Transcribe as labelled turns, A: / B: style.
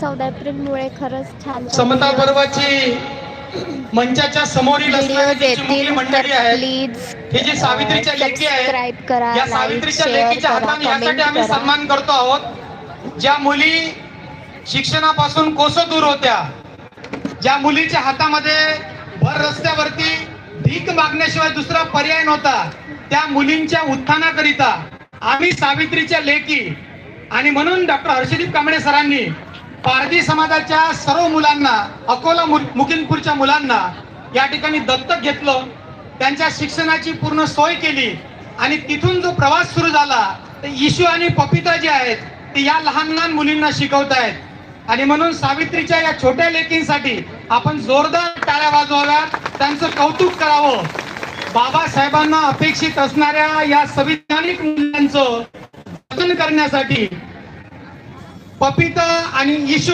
A: 14 एप्रिलमुळे खरंच छान
B: समता पर्वाची मंचाच्या समोरील असणारी जी चिमुकली मंडळी आहेत,
A: प्लीज
B: ही जी सावित्रीच्या लेकी
A: सबस्क्राईब
B: आहेत,
A: करा,
B: या
A: लाईक
B: सावित्रीच्या
A: शेअर
B: लेकीच्या
A: करा,
B: हाताने यासाठी
A: कमेंट
B: आम्ही
A: करा.
B: सन्मान करतो आहोत. ज्या मुली शिक्षणापासून कोसो दूर होत्या, ज्या मुलीच्या हातामध्ये भर रस्त्यावरती भीक मागण्याशिवाय दुसरा पर्याय नव्हता, त्या मुलींच्या उत्थानाकरिता आम्ही सावित्रीच्या लेकी आणि म्हणून डॉक्टर हर्षदीप कांबळे सरांनी पारधी समाजाच्या सर्व मुलांना, अकोला मुकिंदपूरच्या मुलांना या ठिकाणी दत्तक घेतलं, त्यांच्या शिक्षणाची पूर्ण सोय केली आणि तिथून जो प्रवास सुरू झाला ते इशू आणि पपिता जे आहेत ते या लहान लहान मुलींना शिकवत आहेत आणि म्हणून सावित्रीच्या या छोट्या लेकींसाठी आपण जोरदार टाळ्या वाजवाव्यात, त्यांचं कौतुक करावं. बाबासाहेबांना अपेक्षित असणाऱ्या या संविधानिक मूल्यांचं जतन करण्यासाठी पपिता आणि इशू